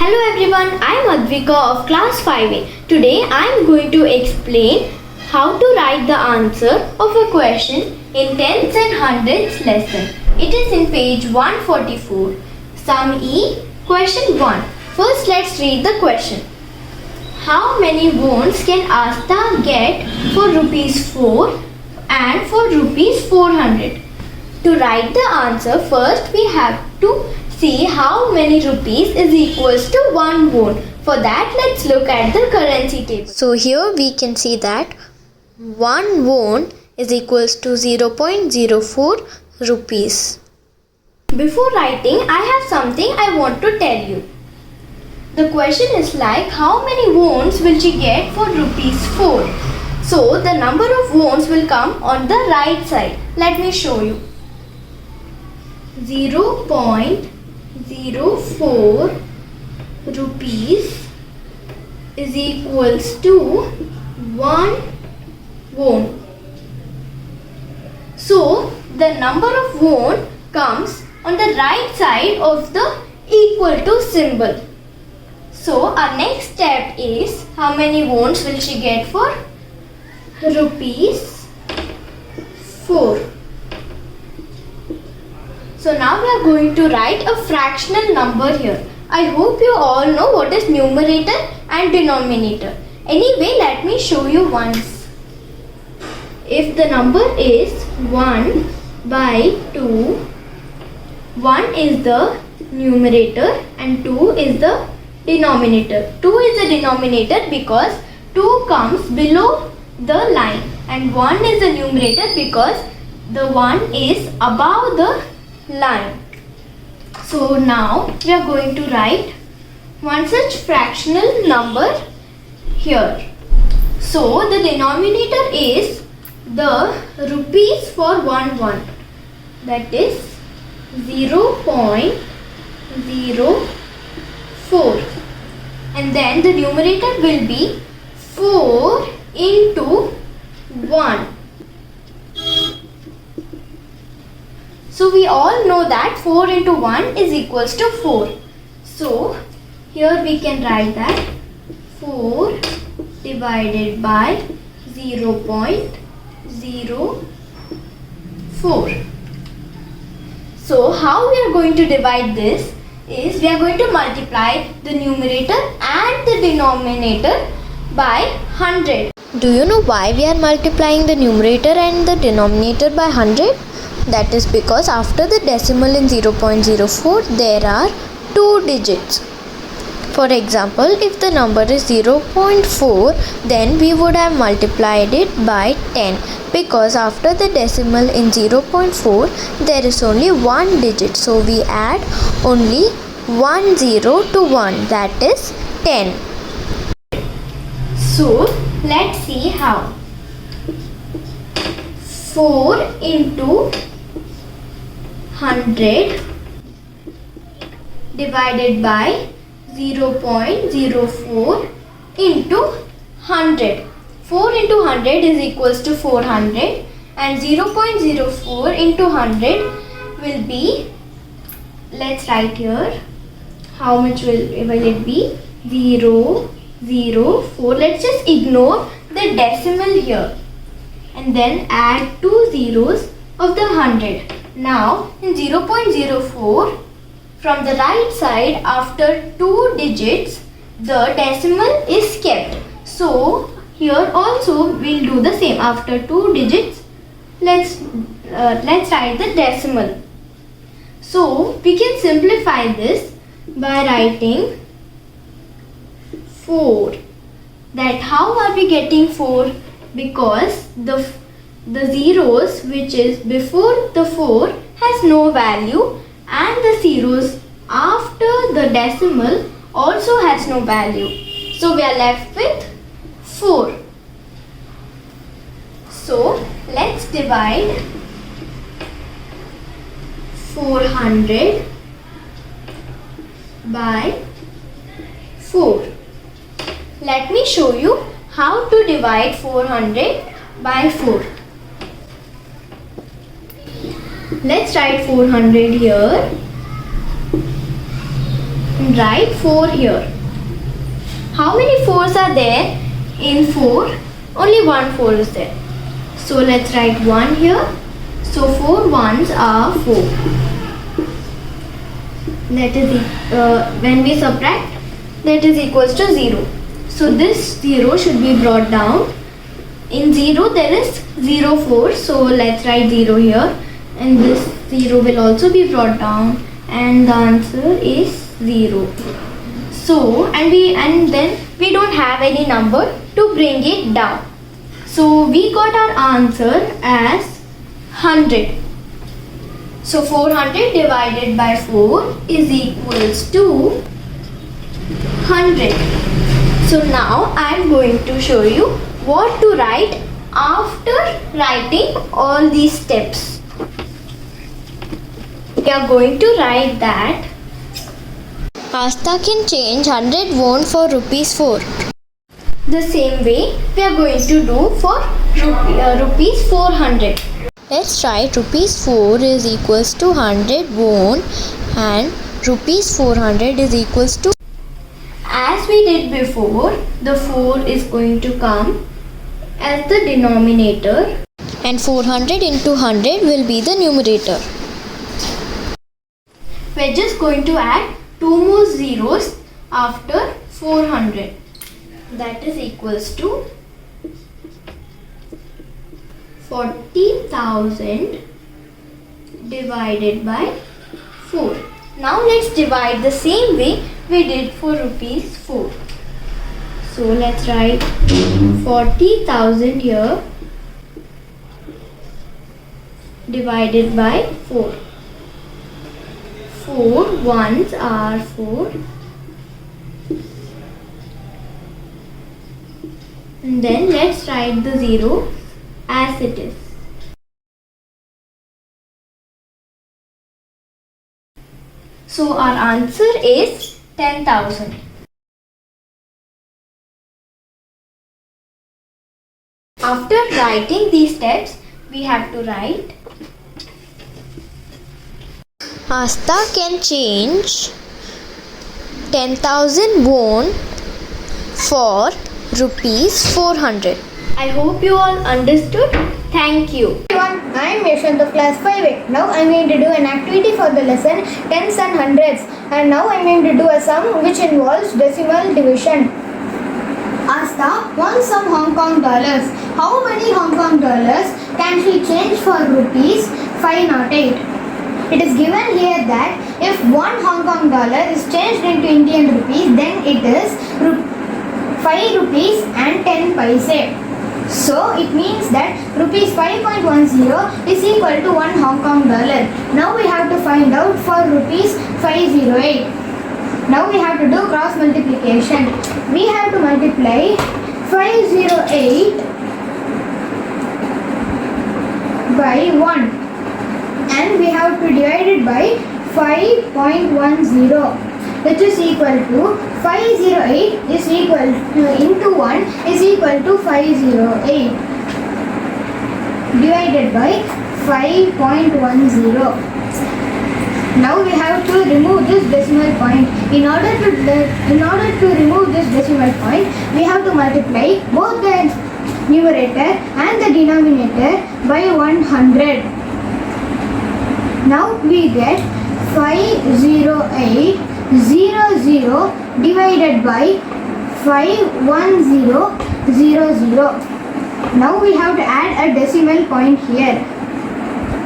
Hello everyone, I am Advika of class 5A. Today I am going to explain how to write the answer of a question in tens and hundreds lesson. It is in page 144. Sum E, question 1. First let's read the question. How many wounds can Asta get for rupees 4 and for rupees 400? To write the answer, first we have to see how many rupees is equals to 1 won. For that, let's look at the currency table. So here we can see that 1 won is equals to 0.04 rupees. Before writing, I have something I want to tell you. The question is like, how many wons will she get for rupees 4? So the number of wons will come on the right side. Let me show you. 0.04 rupees is equals to 1 won. So the number of won comes on the right side of the equal to symbol. So our next step is, how many wons will she get for rupees 4? So now we are going to write a fractional number here. I hope you all know what is numerator and denominator. Anyway, let me show you once. If the number is 1 by 2, 1 is the numerator and 2 is the denominator. 2 is the denominator because 2 comes below the line, and 1 is the numerator because the 1 is above the line. So now we are going to write one such fractional number here. So the denominator is the rupees for 1 won, that is 0.04, and then the numerator will be 4 into 1. So we all know that 4 into 1 is equals to 4. So here we can write that 4 divided by 0.04. So how we are going to divide this is, we are going to multiply the numerator and the denominator by 100. Do you know why we are multiplying the numerator and the denominator by 100? That is because after the decimal in 0.04, there are 2 digits. For example, if the number is 0.4, then we would have multiplied it by 10, because after the decimal in 0.4, there is only 1 digit. So we add only 1 0 to 1, that is 10. So let's see how. 4 into 100 divided by 0.04 into 100. 4 into 100 is equals to 400, and 0.04 into 100 will be, let's write here, how much will it be? 0.04. Let's just ignore the decimal here and then add 2 zeros of the 100. Now in 0.04, from the right side, after 2 digits, the decimal is kept. So here also we'll do the same. After 2 digits, let's write the decimal. So we can simplify this by writing 4. That how are we getting 4? Because the zeros which is before the 4 has no value, and the zeros after the decimal also has no value. So we are left with 4. So let's divide 400 by 4. Let me show you how to divide 400 by 4. Let's write 400 here. write 4 here. How many 4s are there in 4? Only one 4 is there. So let's write 1 here. So 4 1s are 4. That is when we subtract, that is equals to 0. So this 0 should be brought down. In 0 there is 0 4. So let's write 0 here. And this 0 will also be brought down. And the answer is 0. So and then we don't have any number to bring it down. So we got our answer as 100. So 400 divided by 4 is equals to 100. So now I am going to show you what to write after writing all these steps. We are going to write that Asta can change 100 won for rupees 4. The same way we are going to do for rupees 400. Let's write rupees 4 is equals to 100 won and rupees 400 is equals to. As we did before, the 4 is going to come as the denominator and 400 into 100 will be the numerator. We're just going to add 2 more zeros after 400. That is equals to 40,000 divided by 4. Now let's divide the same way we did for rupees 4. So let's write 40,000 here divided by 4. 4 1s are 4. And then let's write the 0 as it is. So our answer is 10,000. After writing these steps, we have to write Asta can change 10,000 won for rupees 400. I hope you all understood. Thank you. Everyone, I am Yashant of class 5A. Now I am going to do an activity for the lesson tens and hundreds. And now I am going to do a sum which involves decimal division. Asta wants some Hong Kong dollars. How many Hong Kong dollars can she change for rupees 508? It is given here that if 1 Hong Kong dollar is changed into Indian rupees, then it is 5 rupees and 10 paise. So it means that rupees 5.10 is equal to 1 Hong Kong dollar. Now we have to find out for rupees 508. Now we have to do cross multiplication. We have to multiply 508 by 1 and we have to divide it by 5.10, which is equal to 508 is equal to into 1 is equal to 508 divided by 5.10. Now we have to remove this decimal point. In order to remove this decimal point, we have to multiply both the numerator and the denominator by 100. Now we get 508 00 divided by 51000. Now we have to add a decimal point here.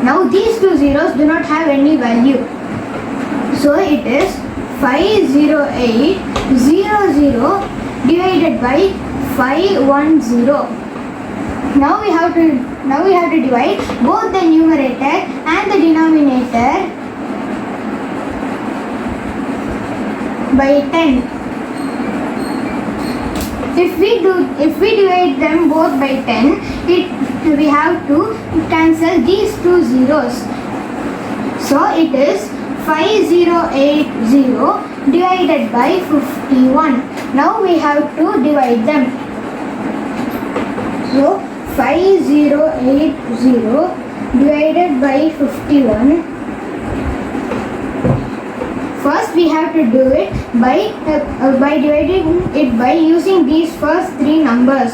Now these two zeros do not have any value. So it is 508 00 divided by 510. Now we have to divide both the numerator and the denominator by 10. If we divide them both by 10, we have to cancel these two zeros. So it is 5080 divided by 51. Now we have to divide them. So 5080 divided by 51. First, we have to do it by dividing it by using these first three numbers.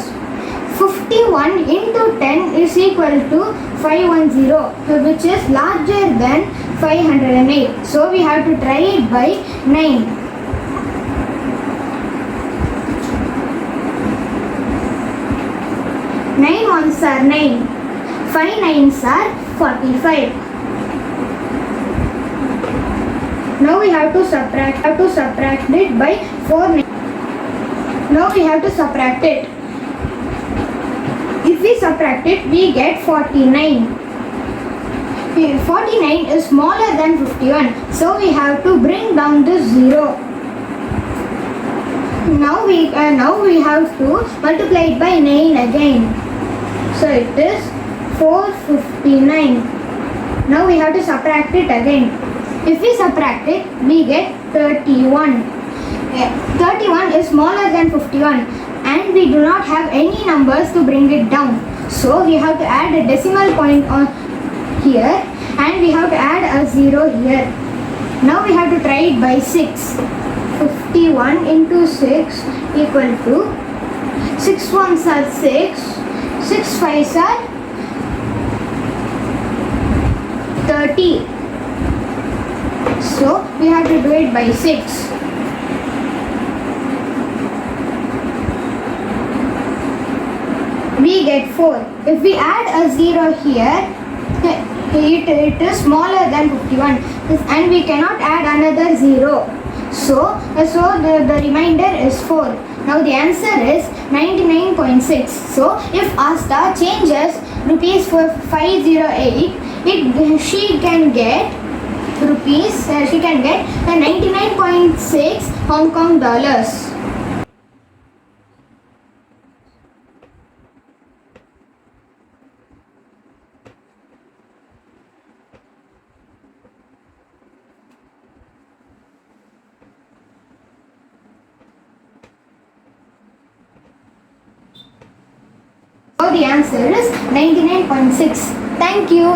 51 into 10 is equal to 510, which is larger than 508. So we have to try it by 9. 9 ones are 9. 5 nines are 45. Now we have to subtract it by 4. Now we have to subtract it. If we subtract it, we get 49. 49 is smaller than 51, so we have to bring down the 0. Now we have to multiply it by 9 again. So it is 459. Now we have to subtract it again. If we subtract it, we get 31. 31 is smaller than 51, and we do not have any numbers to bring it down. So we have to add a decimal point on here, and we have to add a 0 here. Now we have to try it by 6. 51 into 6 equal to 6 ones are 6, 6 fives are 30. So we have to do it by 6. We get 4. If we add a 0 here, it is smaller than 51, and we cannot add another 0. So the remainder is 4. Now the answer is 99.6. So if Asta changes rupees for 508, she can get 99.6 Hong Kong dollars. So the answer is 99.6. Thank you.